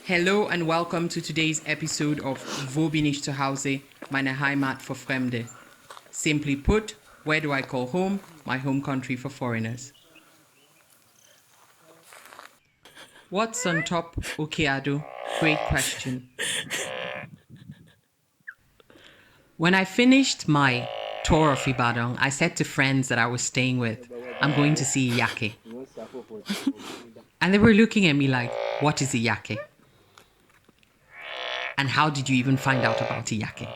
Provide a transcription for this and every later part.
Hello and welcome to today's episode of Wo bin ich zu Hause, meine Heimat für Fremde. Simply put, where do I call home? My home country for foreigners. What's on top, Oke Ado? Great question. When I finished my tour of Ibadan, I said to friends that I was staying with, I'm going to see Iyake. And they were looking at me like, what is Iyake? And how did you even find out about Iyake?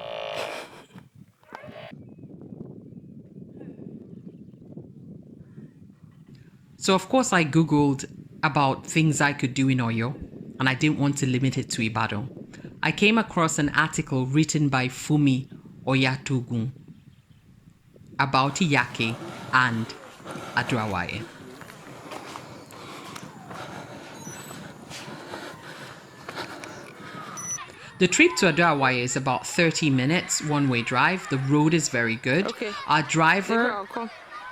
So of course I Googled about things I could do in Oyo, and I didn't want to limit it to Ibadan. I came across an article written by Fumi Oyatogun about Iyake and Ado-Awaye. The trip to Ado-Awaye is about 30 minutes, one-way drive. The road is very good. Okay. Our driver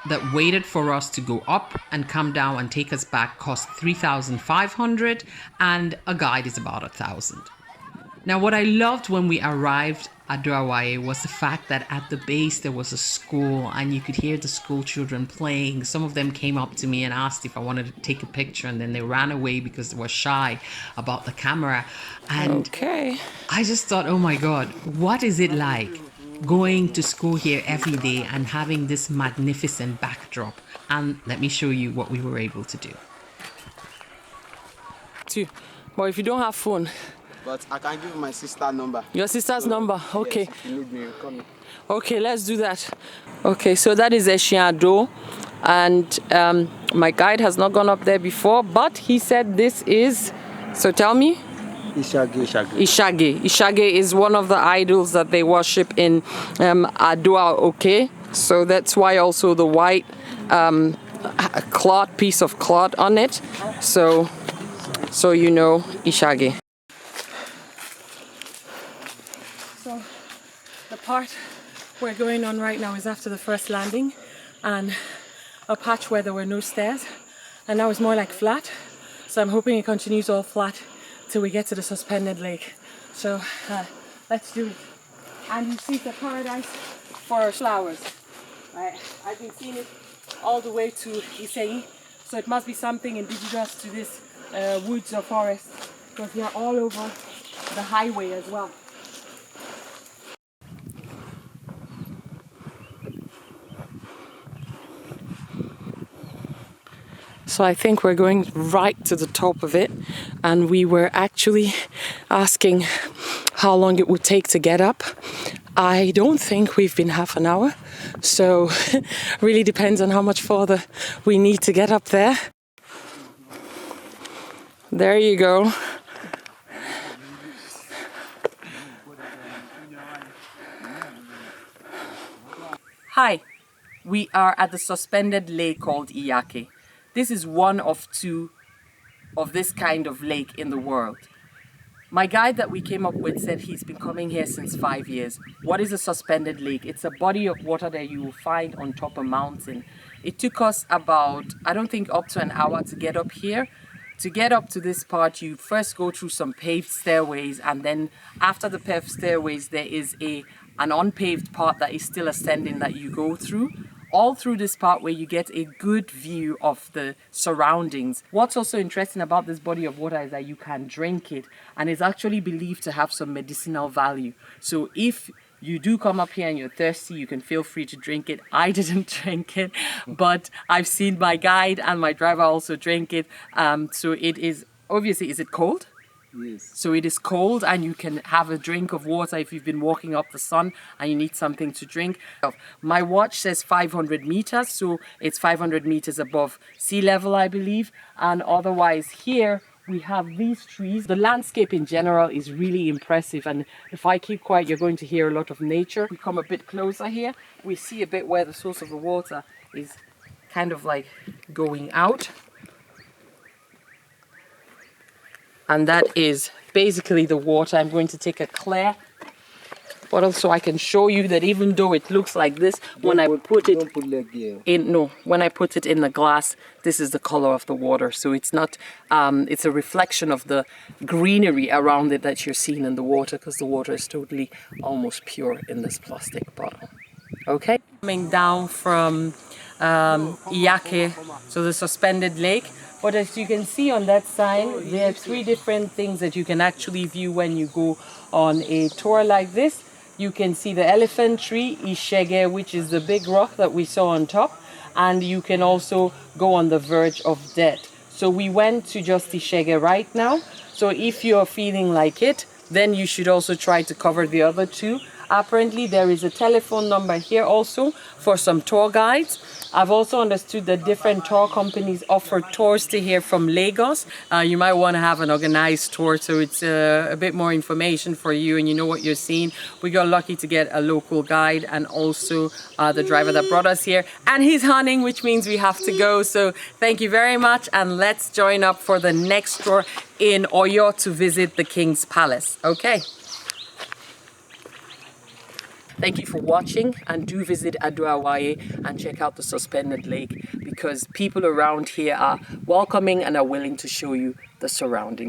that waited for us to go up and come down and take us back cost 3,500, and a guide is about 1,000. Now, what I loved when we arrived at Ado-Awaye was the fact that at the base there was a school and you could hear the school children playing. Some of them came up to me and asked if I wanted to take a picture, and then they ran away because they were shy about the camera. And Okay. I just thought, oh my God, what is it like going to school here every day and having this magnificent backdrop? And let me show you what we were able to do. But if you don't have phone, But I can give my sister number. your sister's number, okay. Yes, if you need me, call me. Okay, let's do that. Okay, so that is Oke Ado, and my guide has not gone up there before, but he said this is, so tell me. Iyake. Iyake is one of the idols that they worship in Ado-Awaye. So that's why also the white cloth, piece of cloth on it. So you know Iyake. So the part we're going on right now is after the first landing and a patch where there were no stairs, and now it's more like flat. So I'm hoping it continues all flat till we get to the suspended lake. So let's do it. And you see the paradise for flowers. I've been seeing it all the way to Iyake, so it must be something indigenous to this woods or forest, because they are all over the highway as well. So I think we're going right to the top of it, and we were actually asking how long it would take to get up. I don't think we've been half an hour, so really depends on how much further we need to get up there. There you go. Hi, we are at the suspended lake called Iyake. This is one of two of this kind of lake in the world. My guide that we came up with said he's been coming here since 5 years. What is a suspended lake? It's a body of water that you will find on top of a mountain. It took us about, I don't think, up to an hour to get up here. To get up to this part, you first go through some paved stairways, and then after the paved stairways, there is an unpaved part that is still ascending that you go through. All through this part where you get a good view of the surroundings. What's also interesting about this body of water is that you can drink it, and it's actually believed to have some medicinal value. So if you do come up here and you're thirsty, you can feel free to drink it. I didn't drink it, but I've seen my guide and my driver also drink it. So it is, obviously, is it cold? Yes. So it is cold, and you can have a drink of water if you've been walking up the sun and you need something to drink. My watch says 500 meters, so it's 500 meters above sea level, I believe. And otherwise here we have these trees. The landscape in general is really impressive, and if I keep quiet, you're going to hear a lot of nature. We come a bit closer here, we see a bit where the source of the water is kind of like going out. And that is basically the water. I'm going to take a clear but also I can show you that even though it looks like this, when I put it Don't put leg here. when I put it in the glass, this is the color of the water. So it's not, it's a reflection of the greenery around it that you're seeing in the water, because the water is totally almost pure in this plastic bottle. Okay? Coming down from Iyake, so the suspended lake. But as you can see on that sign, there are 3 different things that you can actually view when you go on a tour like this. You can see the elephant tree, Iyake, which is the big rock that we saw on top, and you can also go on the verge of death. So we went to just Iyake right now. So if you're feeling like it, then you should also try to cover the other 2. Apparently there is a telephone number here also for some tour guides. I've also understood that different tour companies offer tours to here from Lagos. You might want to have an organized tour, so it's a bit more information for you and you know what you're seeing. We got lucky to get a local guide and also the driver that brought us here. And he's hunting, which means we have to go. So thank you very much, and let's join up for the next tour in Oyo to visit the King's Palace. Okay. Thank you for watching, and do visit Ado-Awaye and check out the suspended lake, because people around here are welcoming and are willing to show you the surroundings.